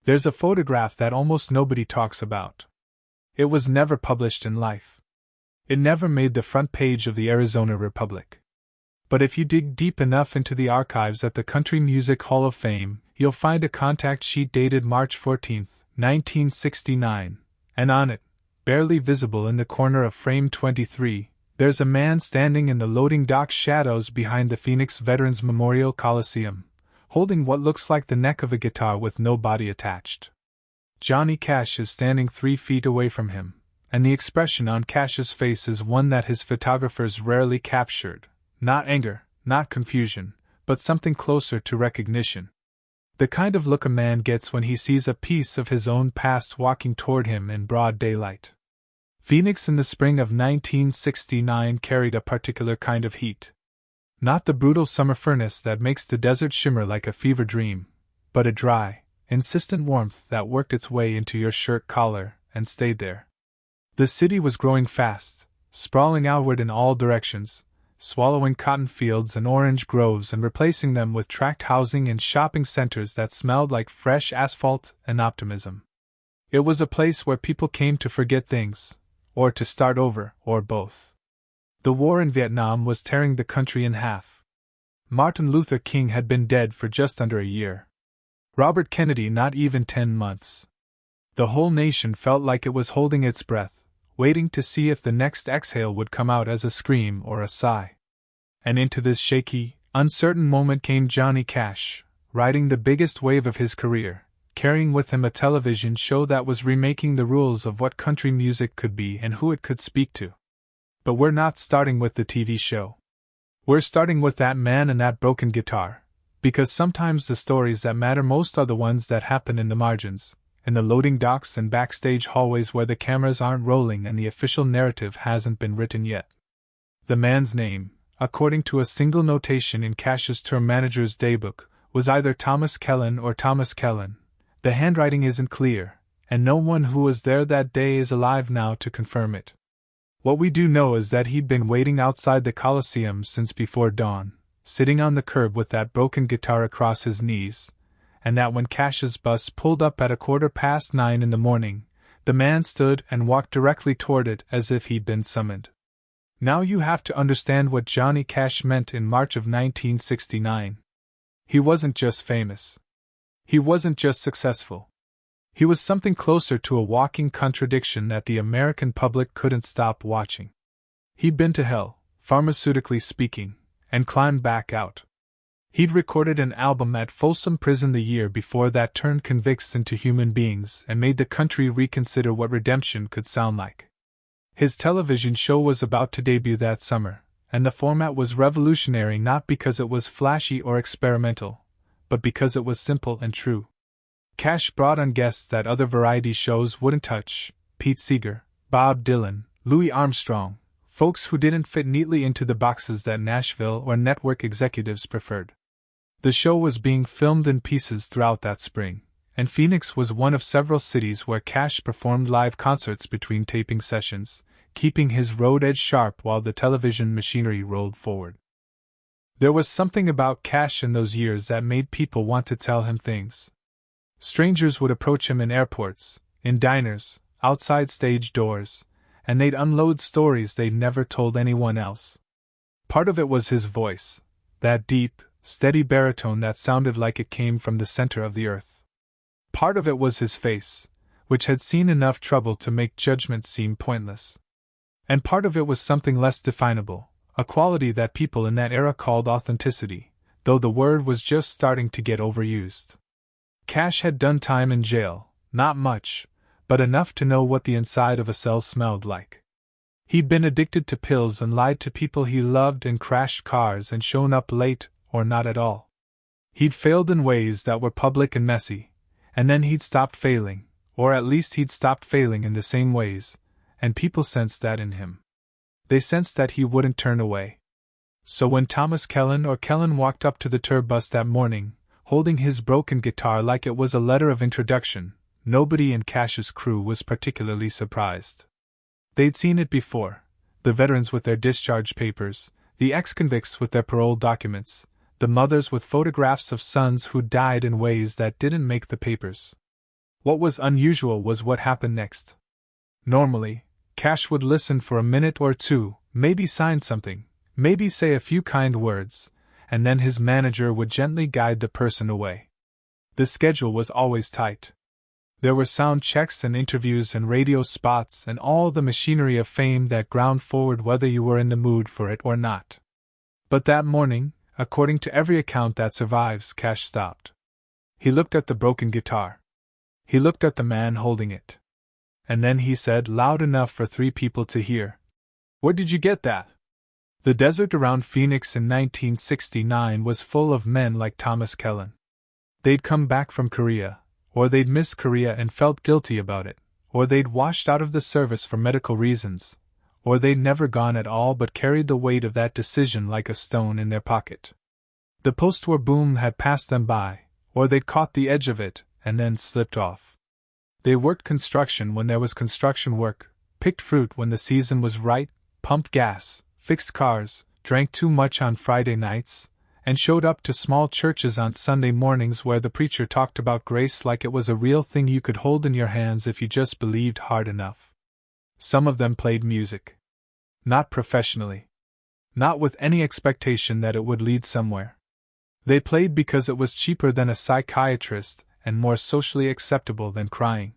There's a photograph that almost nobody talks about. It was never published in life. It never made the front page of the Arizona Republic. But if you dig deep enough into the archives at the Country Music Hall of Fame, you'll find a contact sheet dated March 14, 1969, and on it, barely visible in the corner of frame 23, there's a man standing in the loading dock shadows behind the Phoenix Veterans Memorial Coliseum, holding what looks like the neck of a guitar with no body attached. Johnny Cash is standing 3 feet away from him, and the expression on Cash's face is one that his photographers rarely captured. Not anger, not confusion, but something closer to recognition. The kind of look a man gets when he sees a piece of his own past walking toward him in broad daylight. Phoenix in the spring of 1969 carried a particular kind of heat. Not the brutal summer furnace that makes the desert shimmer like a fever dream, but a dry, insistent warmth that worked its way into your shirt collar and stayed there. The city was growing fast, sprawling outward in all directions, swallowing cotton fields and orange groves and replacing them with tract housing and shopping centers that smelled like fresh asphalt and optimism. It was a place where people came to forget things, or to start over, or both. The war in Vietnam was tearing the country in half. Martin Luther King had been dead for just under a year. Robert Kennedy not even 10 months. The whole nation felt like it was holding its breath, waiting to see if the next exhale would come out as a scream or a sigh. And into this shaky, uncertain moment came Johnny Cash, riding the biggest wave of his career, carrying with him a television show that was remaking the rules of what country music could be and who it could speak to. But we're not starting with the TV show. We're starting with that man and that broken guitar, because sometimes the stories that matter most are the ones that happen in the margins, in the loading docks and backstage hallways where the cameras aren't rolling and the official narrative hasn't been written yet. The man's name, according to a single notation in Cash's tour manager's daybook, was either Thomas Kellan or Thomas Kellan. The handwriting isn't clear, and no one who was there that day is alive now to confirm it. What we do know is that he'd been waiting outside the Coliseum since before dawn, sitting on the curb with that broken guitar across his knees, and that when Cash's bus pulled up at 9:15 in the morning, the man stood and walked directly toward it as if he'd been summoned. Now you have to understand what Johnny Cash meant in March of 1969. He wasn't just famous. He wasn't just successful. He was something closer to a walking contradiction that the American public couldn't stop watching. He'd been to hell, pharmaceutically speaking, and climbed back out. He'd recorded an album at Folsom Prison the year before that turned convicts into human beings and made the country reconsider what redemption could sound like. His television show was about to debut that summer, and the format was revolutionary not because it was flashy or experimental, but because it was simple and true. Cash brought on guests that other variety shows wouldn't touch: Pete Seeger, Bob Dylan, Louis Armstrong, folks who didn't fit neatly into the boxes that Nashville or network executives preferred. The show was being filmed in pieces throughout that spring, and Phoenix was one of several cities where Cash performed live concerts between taping sessions, keeping his road edge sharp while the television machinery rolled forward. There was something about Cash in those years that made people want to tell him things. Strangers would approach him in airports, in diners, outside stage doors, and they'd unload stories they'd never told anyone else. Part of it was his voice, that deep, steady baritone that sounded like it came from the center of the earth. Part of it was his face, which had seen enough trouble to make judgment seem pointless. And part of it was something less definable, a quality that people in that era called authenticity, though the word was just starting to get overused. Cash had done time in jail, not much, but enough to know what the inside of a cell smelled like. He'd been addicted to pills and lied to people he loved and crashed cars and shown up late, or not at all. He'd failed in ways that were public and messy, and then he'd stopped failing, or at least he'd stopped failing in the same ways, and people sensed that in him. They sensed that he wouldn't turn away. So when Thomas Kellan or Kellan walked up to the tour bus that morning, holding his broken guitar like it was a letter of introduction, nobody in Cash's crew was particularly surprised. They'd seen it before: the veterans with their discharge papers, the ex-convicts with their parole documents, the mothers with photographs of sons who died in ways that didn't make the papers. What was unusual was what happened next. Normally, Cash would listen for a minute or two, maybe sign something, maybe say a few kind words, and then his manager would gently guide the person away. The schedule was always tight. There were sound checks and interviews and radio spots and all the machinery of fame that ground forward whether you were in the mood for it or not. But that morning, according to every account that survives, Cash stopped. He looked at the broken guitar. He looked at the man holding it. And then he said, loud enough for 3 people to hear, "Where did you get that?" The desert around Phoenix in 1969 was full of men like Thomas Kellan. They'd come back from Korea, or they'd missed Korea and felt guilty about it, or they'd washed out of the service for medical reasons, or they'd never gone at all but carried the weight of that decision like a stone in their pocket. The post-war boom had passed them by, or they'd caught the edge of it and then slipped off. They worked construction when there was construction work, picked fruit when the season was right, pumped gas, fixed cars, drank too much on Friday nights, and showed up to small churches on Sunday mornings where the preacher talked about grace like it was a real thing you could hold in your hands if you just believed hard enough. Some of them played music. Not professionally. Not with any expectation that it would lead somewhere. They played because it was cheaper than a psychiatrist and more socially acceptable than crying.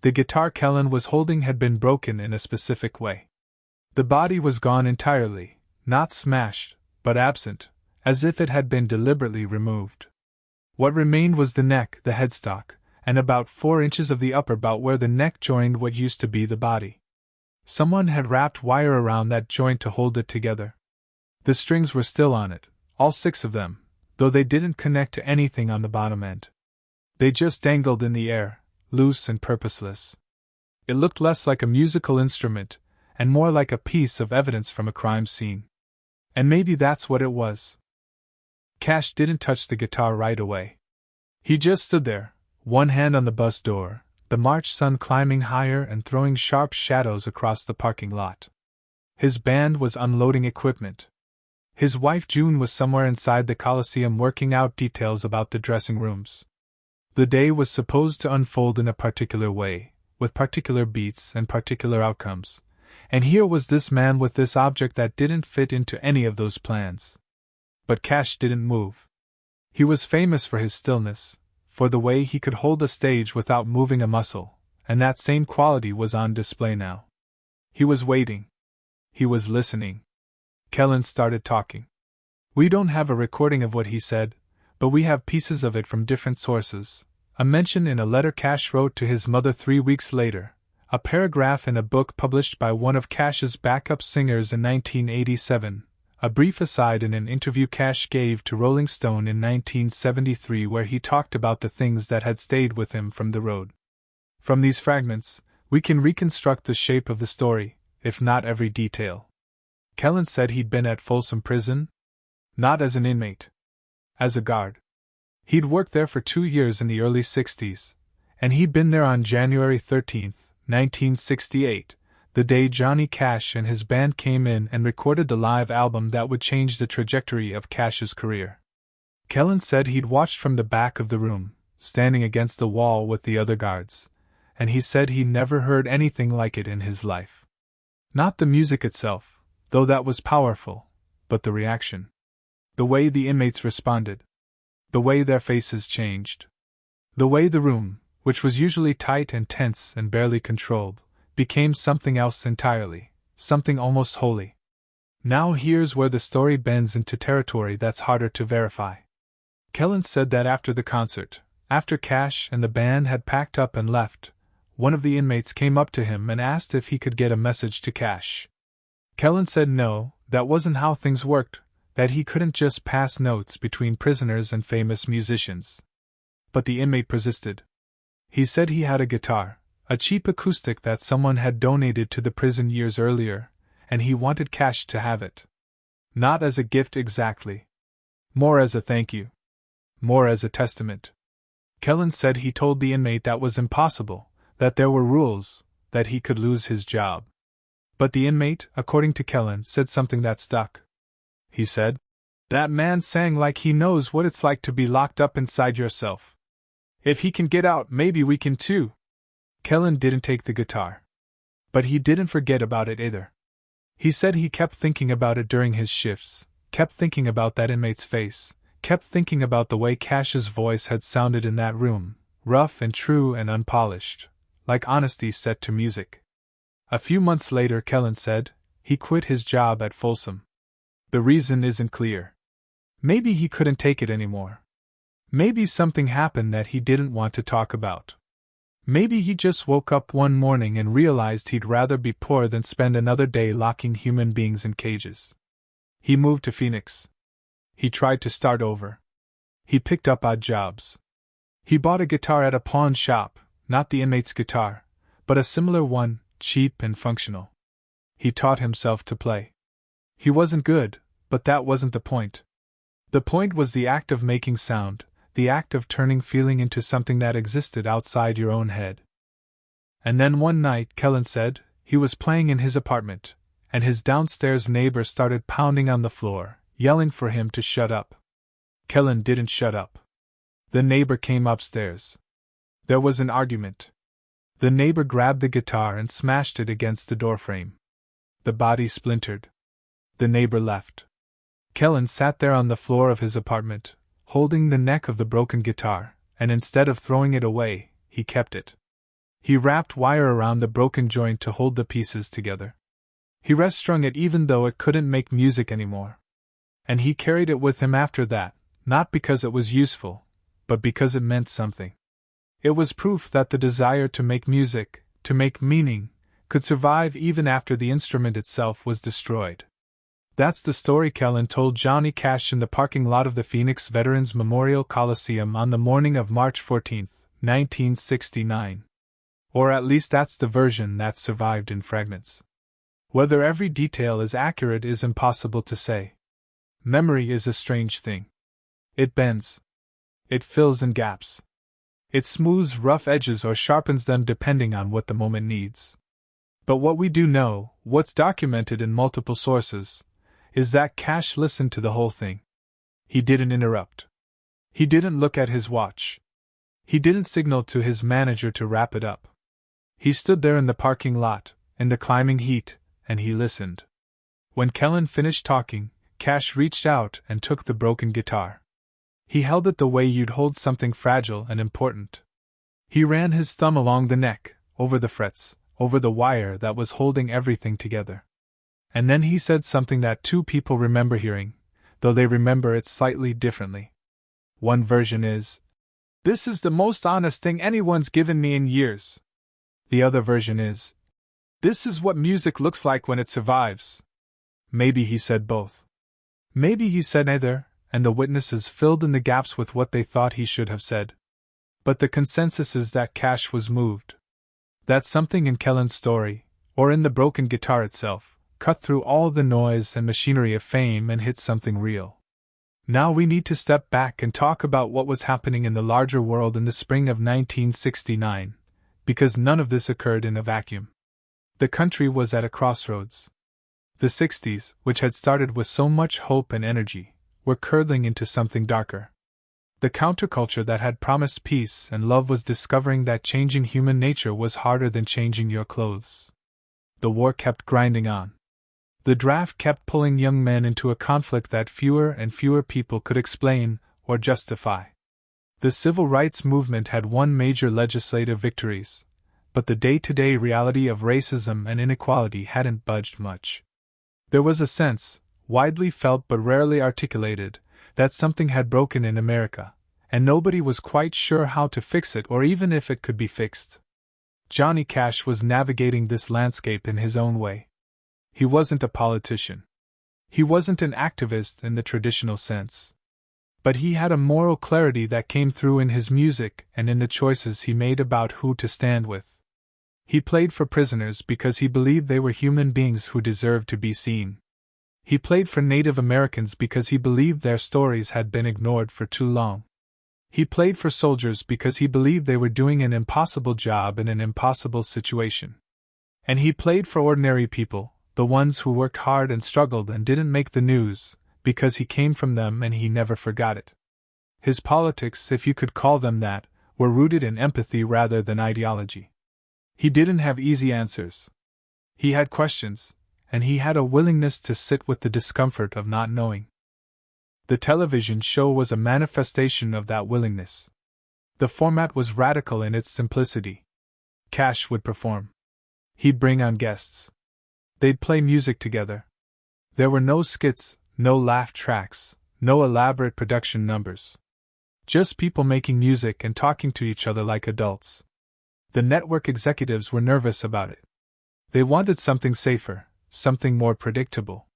The guitar Kellan was holding had been broken in a specific way. The body was gone entirely, not smashed, but absent, as if it had been deliberately removed. What remained was the neck, the headstock, and about 4 inches of the upper bout where the neck joined what used to be the body. Someone had wrapped wire around that joint to hold it together. The strings were still on it, all 6 of them, though they didn't connect to anything on the bottom end. They just dangled in the air, loose and purposeless. It looked less like a musical instrument, and more like a piece of evidence from a crime scene. And maybe that's what it was. Cash didn't touch the guitar right away. He just stood there, one hand on the bus door, the March sun climbing higher and throwing sharp shadows across the parking lot. His band was unloading equipment. His wife June was somewhere inside the Coliseum working out details about the dressing rooms. The day was supposed to unfold in a particular way, with particular beats and particular outcomes, and here was this man with this object that didn't fit into any of those plans. But Cash didn't move. He was famous for his stillness, for the way he could hold a stage without moving a muscle, and that same quality was on display now. He was waiting. He was listening. Kellan started talking. We don't have a recording of what he said, but we have pieces of it from different sources. A mention in a letter Cash wrote to his mother 3 weeks later, a paragraph in a book published by one of Cash's backup singers in 1987, a brief aside in an interview Cash gave to Rolling Stone in 1973 where he talked about the things that had stayed with him from the road. From these fragments, we can reconstruct the shape of the story, if not every detail. Kellan said he'd been at Folsom Prison? Not as an inmate. As a guard. He'd worked there for 2 years in the early 60s, and he'd been there on January 13, 1968, the day Johnny Cash and his band came in and recorded the live album that would change the trajectory of Cash's career. Kellan said he'd watched from the back of the room, standing against the wall with the other guards, and he said he never heard anything like it in his life. Not the music itself, though that was powerful, but the reaction. The way the inmates responded. The way their faces changed. The way the room, which was usually tight and tense and barely controlled, became something else entirely, something almost holy. Now here's where the story bends into territory that's harder to verify. Kellan said that after the concert, after Cash and the band had packed up and left, one of the inmates came up to him and asked if he could get a message to Cash. Kellan said no, that wasn't how things worked, that he couldn't just pass notes between prisoners and famous musicians. But the inmate persisted. He said he had a guitar, a cheap acoustic that someone had donated to the prison years earlier, and he wanted Cash to have it. Not as a gift exactly. More as a thank you. More as a testament. Kellan said he told the inmate that was impossible, that there were rules, that he could lose his job. But the inmate, according to Kellan, said something that stuck. He said, "That man sang like he knows what it's like to be locked up inside yourself. If he can get out, maybe we can too. Kellan didn't take the guitar. But he didn't forget about it either. He said he kept thinking about it during his shifts, kept thinking about that inmate's face, kept thinking about the way Cash's voice had sounded in that room, rough and true and unpolished, like honesty set to music. A few months later, Kellan said, he quit his job at Folsom. The reason isn't clear. Maybe he couldn't take it anymore. Maybe something happened that he didn't want to talk about. Maybe he just woke up one morning and realized he'd rather be poor than spend another day locking human beings in cages. He moved to Phoenix. He tried to start over. He picked up odd jobs. He bought a guitar at a pawn shop, not the inmate's guitar, but a similar one, cheap and functional. He taught himself to play. He wasn't good, but that wasn't the point. The point was the act of making sound, the act of turning feeling into something that existed outside your own head. And then one night, Kellan said, he was playing in his apartment, and his downstairs neighbor started pounding on the floor, yelling for him to shut up. Kellan didn't shut up. The neighbor came upstairs. There was an argument. The neighbor grabbed the guitar and smashed it against the doorframe. The body splintered. The neighbor left. Kellan sat there on the floor of his apartment, holding the neck of the broken guitar, and instead of throwing it away, he kept it. He wrapped wire around the broken joint to hold the pieces together. He rest-strung it even though it couldn't make music anymore. And he carried it with him after that, not because it was useful, but because it meant something. It was proof that the desire to make music, to make meaning, could survive even after the instrument itself was destroyed. That's the story Kellan told Johnny Cash in the parking lot of the Phoenix Veterans Memorial Coliseum on the morning of March 14, 1969. Or at least that's the version that survived in fragments. Whether every detail is accurate is impossible to say. Memory is a strange thing. It bends. It fills in gaps. It smooths rough edges or sharpens them depending on what the moment needs. But what we do know, what's documented in multiple sources, is that Cash listened to the whole thing. He didn't interrupt. He didn't look at his watch. He didn't signal to his manager to wrap it up. He stood there in the parking lot, in the climbing heat, and he listened. When Kellan finished talking, Cash reached out and took the broken guitar. He held it the way you'd hold something fragile and important. He ran his thumb along the neck, over the frets, over the wire that was holding everything together. And then he said something that two people remember hearing, though they remember it slightly differently. One version is, "This is the most honest thing anyone's given me in years." The other version is, "This is what music looks like when it survives." Maybe he said both. Maybe he said neither, and the witnesses filled in the gaps with what they thought he should have said. But the consensus is that Cash was moved. That something in Kellan's story, or in the broken guitar itself, cut through all the noise and machinery of fame and hit something real. Now we need to step back and talk about what was happening in the larger world in the spring of 1969, because none of this occurred in a vacuum. The country was at a crossroads. The 60s, which had started with so much hope and energy, were curdling into something darker. The counterculture that had promised peace and love was discovering that changing human nature was harder than changing your clothes. The war kept grinding on. The draft kept pulling young men into a conflict that fewer and fewer people could explain or justify. The civil rights movement had won major legislative victories, but the day-to-day reality of racism and inequality hadn't budged much. There was a sense, widely felt but rarely articulated, that something had broken in America, and nobody was quite sure how to fix it or even if it could be fixed. Johnny Cash was navigating this landscape in his own way. He wasn't a politician. He wasn't an activist in the traditional sense. But he had a moral clarity that came through in his music and in the choices he made about who to stand with. He played for prisoners because he believed they were human beings who deserved to be seen. He played for Native Americans because he believed their stories had been ignored for too long. He played for soldiers because he believed they were doing an impossible job in an impossible situation. And he played for ordinary people, the ones who worked hard and struggled and didn't make the news, because he came from them and he never forgot it. His politics, if you could call them that, were rooted in empathy rather than ideology. He didn't have easy answers. He had questions, and he had a willingness to sit with the discomfort of not knowing. The television show was a manifestation of that willingness. The format was radical in its simplicity. Cash would perform. He'd bring on guests. They'd play music together. There were no skits, no laugh tracks, no elaborate production numbers. Just people making music and talking to each other like adults. The network executives were nervous about it. They wanted something safer, something more predictable.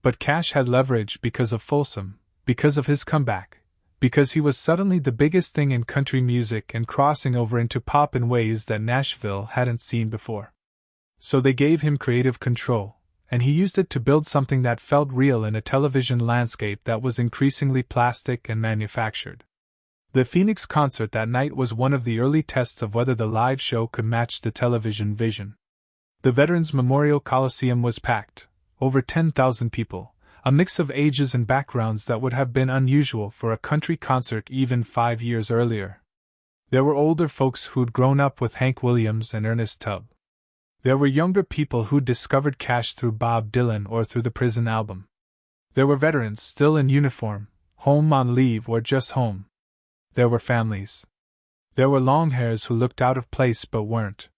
But Cash had leverage because of Folsom, because of his comeback, because he was suddenly the biggest thing in country music and crossing over into pop in ways that Nashville hadn't seen before. So they gave him creative control, and he used it to build something that felt real in a television landscape that was increasingly plastic and manufactured. The Phoenix concert that night was one of the early tests of whether the live show could match the television vision. The Veterans Memorial Coliseum was packed, over 10,000 people, a mix of ages and backgrounds that would have been unusual for a country concert even 5 years earlier. There were older folks who'd grown up with Hank Williams and Ernest Tubb. There were younger people who'd discovered Cash through Bob Dylan or through the Prison album. There were veterans still in uniform, home on leave or just home. There were families. There were longhairs who looked out of place but weren't.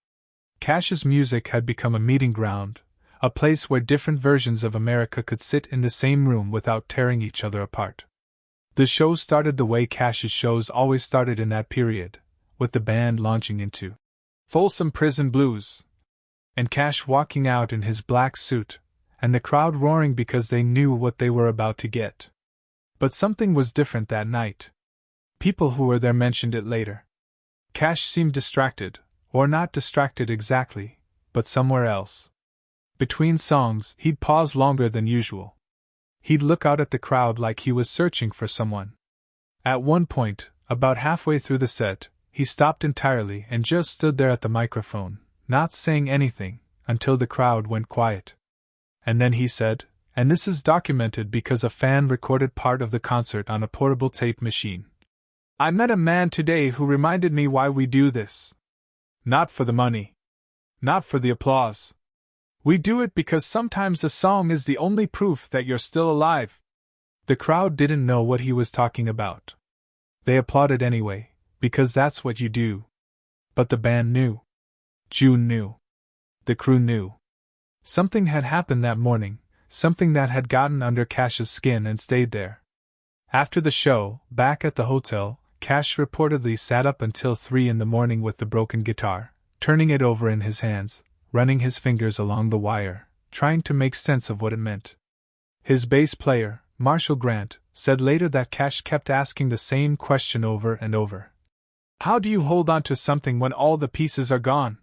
Cash's music had become a meeting ground, a place where different versions of America could sit in the same room without tearing each other apart. The show started the way Cash's shows always started in that period, with the band launching into Folsom Prison Blues, and Cash walking out in his black suit, and the crowd roaring because they knew what they were about to get. But something was different that night. People who were there mentioned it later. Cash seemed distracted, or not distracted exactly, but somewhere else. Between songs, he'd pause longer than usual. He'd look out at the crowd like he was searching for someone. At one point, about halfway through the set, he stopped entirely and just stood there at the microphone, not saying anything, until the crowd went quiet. And then he said, and this is documented because a fan recorded part of the concert on a portable tape machine, "I met a man today who reminded me why we do this. Not for the money. Not for the applause. We do it because sometimes a song is the only proof that you're still alive." The crowd didn't know what he was talking about. They applauded anyway, because that's what you do. But the band knew. June knew. The crew knew. Something had happened that morning, something that had gotten under Cash's skin and stayed there. After the show, back at the hotel, Cash reportedly sat up until 3 in the morning with the broken guitar, turning it over in his hands, running his fingers along the wire, trying to make sense of what it meant. His bass player, Marshall Grant, said later that Cash kept asking the same question over and over. How do you hold on to something when all the pieces are gone?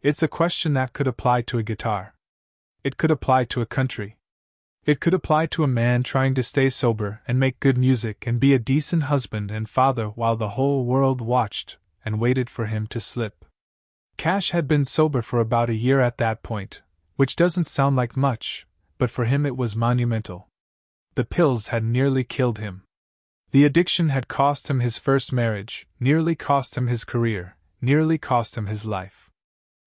It's a question that could apply to a guitar. It could apply to a country. It could apply to a man trying to stay sober and make good music and be a decent husband and father while the whole world watched and waited for him to slip. Cash had been sober for about a year at that point, which doesn't sound like much, but for him it was monumental. The pills had nearly killed him. The addiction had cost him his first marriage, nearly cost him his career, nearly cost him his life.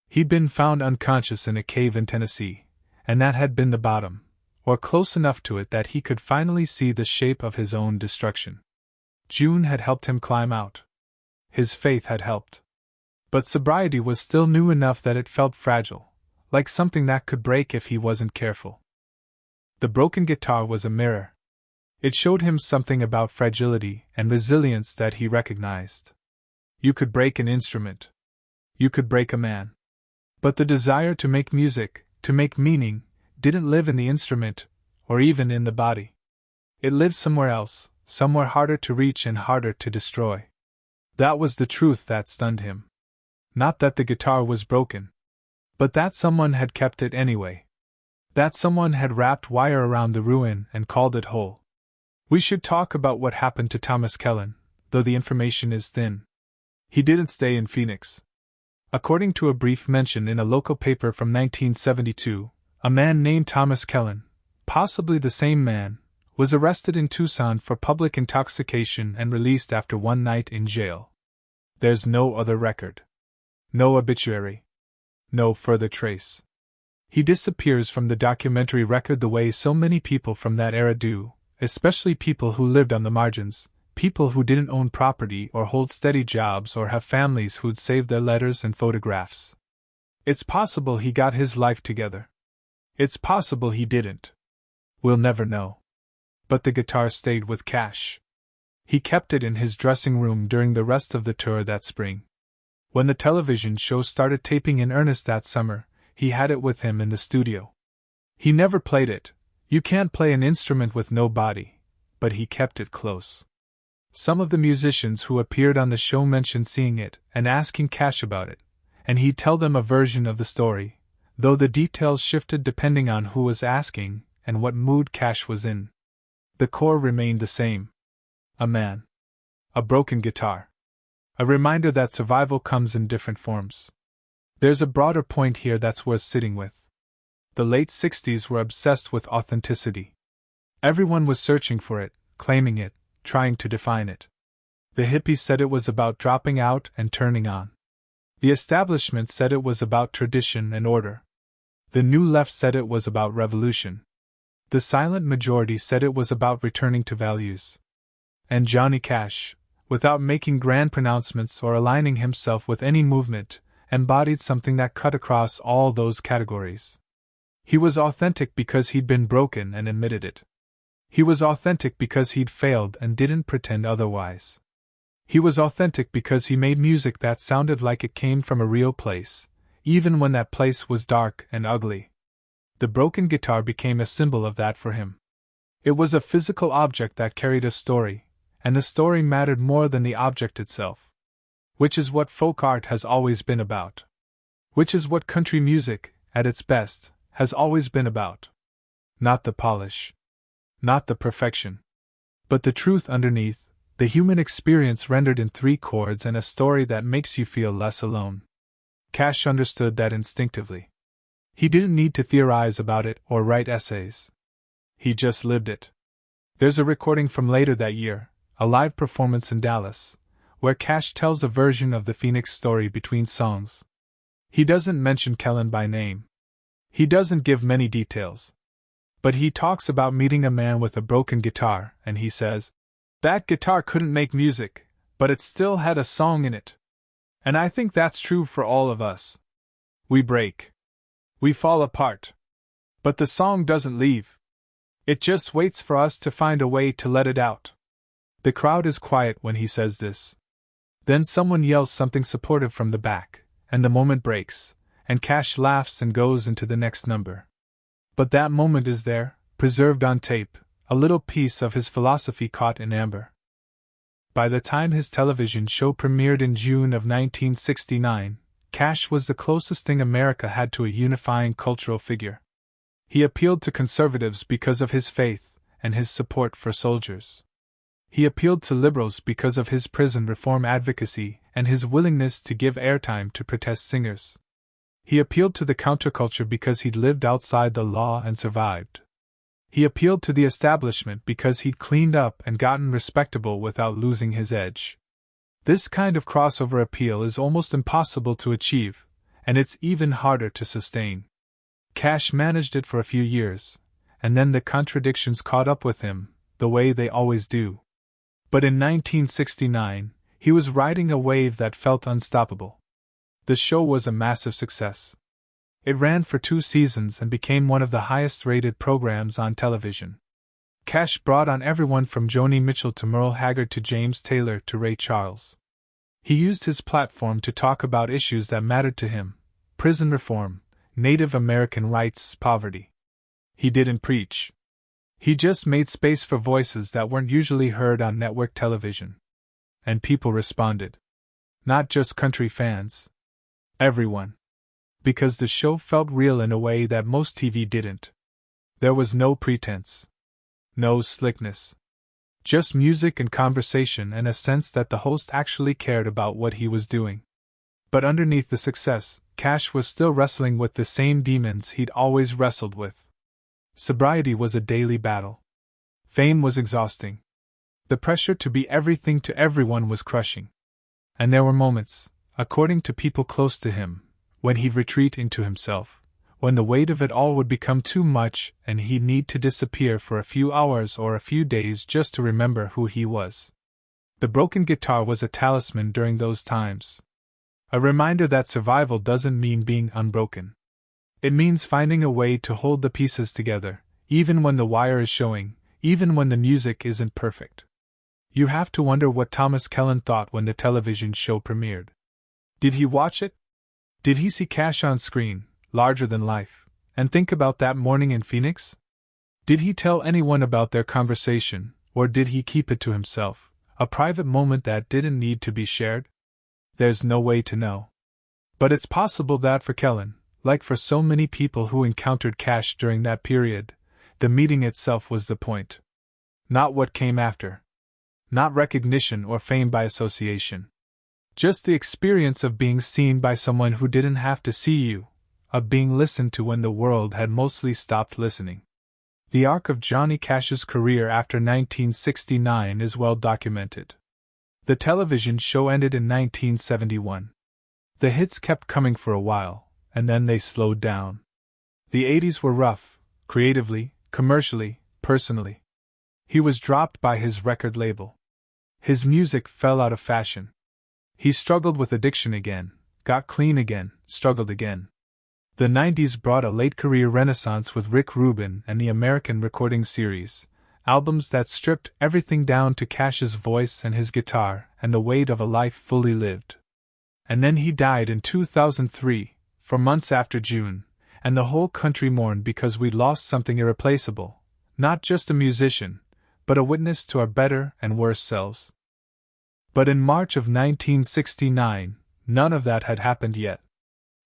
He'd been found unconscious in a cave in Tennessee, and that had been the bottom, or close enough to it that he could finally see the shape of his own destruction. June had helped him climb out. His faith had helped. But sobriety was still new enough that it felt fragile, like something that could break if he wasn't careful. The broken guitar was a mirror. It showed him something about fragility and resilience that he recognized. You could break an instrument. You could break a man. But the desire to make music, to make meaning, didn't live in the instrument, or even in the body. It lived somewhere else, somewhere harder to reach and harder to destroy. That was the truth that stunned him. Not that the guitar was broken, but that someone had kept it anyway. That someone had wrapped wire around the ruin and called it whole. We should talk about what happened to Thomas Kellan, though the information is thin. He didn't stay in Phoenix. According to a brief mention in a local paper from 1972, a man named Thomas Kellan, possibly the same man, was arrested in Tucson for public intoxication and released after one night in jail. There's no other record. No obituary. No further trace. He disappears from the documentary record the way so many people from that era do, especially people who lived on the margins, people who didn't own property or hold steady jobs or have families who'd saved their letters and photographs. It's possible he got his life together. It's possible he didn't. We'll never know. But the guitar stayed with Cash. He kept it in his dressing room during the rest of the tour that spring. When the television show started taping in earnest that summer, he had it with him in the studio. He never played it. You can't play an instrument with no body, but he kept it close. Some of the musicians who appeared on the show mentioned seeing it and asking Cash about it, and he'd tell them a version of the story, though the details shifted depending on who was asking and what mood Cash was in. The core remained the same. A man. A broken guitar. A reminder that survival comes in different forms. There's a broader point here that's worth sitting with. The late 60s were obsessed with authenticity. Everyone was searching for it, claiming it, trying to define it. The hippies said it was about dropping out and turning on. The establishment said it was about tradition and order. The New Left said it was about revolution. The silent majority said it was about returning to values. And Johnny Cash, without making grand pronouncements or aligning himself with any movement, embodied something that cut across all those categories. He was authentic because he'd been broken and admitted it. He was authentic because he'd failed and didn't pretend otherwise. He was authentic because he made music that sounded like it came from a real place, even when that place was dark and ugly. The broken guitar became a symbol of that for him. It was a physical object that carried a story, and the story mattered more than the object itself. Which is what folk art has always been about. Which is what country music, at its best, has always been about. Not the polish. Not the perfection. But the truth underneath, the human experience rendered in 3 chords and a story that makes you feel less alone. Cash understood that instinctively. He didn't need to theorize about it or write essays. He just lived it. There's a recording from later that year, a live performance in Dallas, where Cash tells a version of the Phoenix story between songs. He doesn't mention Kellan by name. He doesn't give many details. But he talks about meeting a man with a broken guitar, and he says, "That guitar couldn't make music, but it still had a song in it." And I think that's true for all of us. We break. We fall apart. But the song doesn't leave. It just waits for us to find a way to let it out. The crowd is quiet when he says this. Then someone yells something supportive from the back, and the moment breaks, and Cash laughs and goes into the next number. But that moment is there, preserved on tape, a little piece of his philosophy caught in amber. By the time his television show premiered in June of 1969, Cash was the closest thing America had to a unifying cultural figure. He appealed to conservatives because of his faith and his support for soldiers. He appealed to liberals because of his prison reform advocacy and his willingness to give airtime to protest singers. He appealed to the counterculture because he'd lived outside the law and survived. He appealed to the establishment because he'd cleaned up and gotten respectable without losing his edge. This kind of crossover appeal is almost impossible to achieve, and it's even harder to sustain. Cash managed it for a few years, and then the contradictions caught up with him, the way they always do. But in 1969, he was riding a wave that felt unstoppable. The show was a massive success. It ran for 2 seasons and became one of the highest-rated programs on television. Cash brought on everyone from Joni Mitchell to Merle Haggard to James Taylor to Ray Charles. He used his platform to talk about issues that mattered to him: prison reform, Native American rights, poverty. He didn't preach. He just made space for voices that weren't usually heard on network television. And people responded. Not just country fans. Everyone. Because the show felt real in a way that most TV didn't. There was no pretense. No slickness. Just music and conversation and a sense that the host actually cared about what he was doing. But underneath the success, Cash was still wrestling with the same demons he'd always wrestled with. Sobriety was a daily battle. Fame was exhausting. The pressure to be everything to everyone was crushing. And there were moments, according to people close to him, when he'd retreat into himself, when the weight of it all would become too much and he'd need to disappear for a few hours or a few days just to remember who he was. The broken guitar was a talisman during those times. A reminder that survival doesn't mean being unbroken. It means finding a way to hold the pieces together, even when the wire is showing, even when the music isn't perfect. You have to wonder what Thomas Kellan thought when the television show premiered. Did he watch it? Did he see Cash on screen, larger than life, and think about that morning in Phoenix? Did he tell anyone about their conversation, or did he keep it to himself, a private moment that didn't need to be shared? There's no way to know. But it's possible that for Kellan, like for so many people who encountered Cash during that period, the meeting itself was the point. Not what came after. Not recognition or fame by association. Just the experience of being seen by someone who didn't have to see you, of being listened to when the world had mostly stopped listening. The arc of Johnny Cash's career after 1969 is well documented. The television show ended in 1971. The hits kept coming for a while, and then they slowed down. The 80s were rough, creatively, commercially, personally. He was dropped by his record label. His music fell out of fashion. He struggled with addiction again, got clean again, struggled again. The 90s brought a late-career renaissance with Rick Rubin and the American Recording Series, albums that stripped everything down to Cash's voice and his guitar and the weight of a life fully lived. And then he died in 2003, 4 months after June, and the whole country mourned because we'd lost something irreplaceable, not just a musician, but a witness to our better and worse selves. But in March of 1969, none of that had happened yet.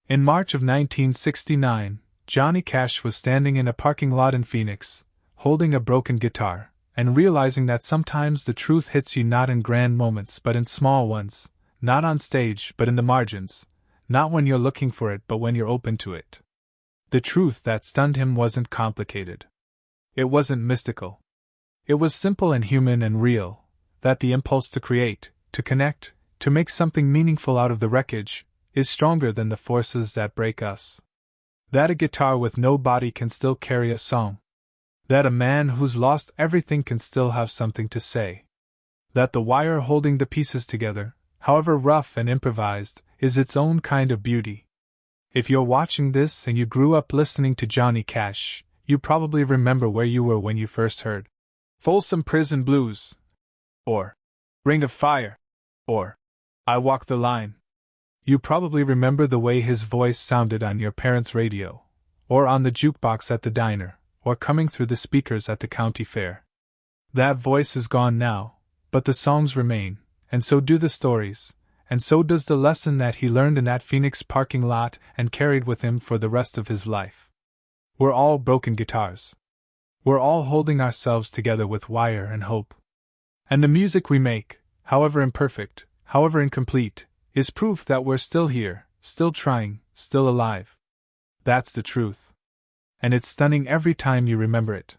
In March of 1969, Johnny Cash was standing in a parking lot in Phoenix, holding a broken guitar, and realizing that sometimes the truth hits you not in grand moments but in small ones, not on stage but in the margins, not when you're looking for it but when you're open to it. The truth that stunned him wasn't complicated. It wasn't mystical. It was simple and human and real, that the impulse to create, to connect, to make something meaningful out of the wreckage, is stronger than the forces that break us. That a guitar with no body can still carry a song. That a man who's lost everything can still have something to say. That the wire holding the pieces together, however rough and improvised, is its own kind of beauty. If you're watching this and you grew up listening to Johnny Cash, you probably remember where you were when you first heard Folsom Prison Blues, or Ring of Fire, or I Walk the Line. You probably remember the way his voice sounded on your parents' radio, or on the jukebox at the diner, or coming through the speakers at the county fair. That voice is gone now, but the songs remain, and so do the stories, and so does the lesson that he learned in that Phoenix parking lot and carried with him for the rest of his life. We're all broken guitars. We're all holding ourselves together with wire and hope. And the music we make, however imperfect, however incomplete, is proof that we're still here, still trying, still alive. That's the truth. And it's stunning every time you remember it.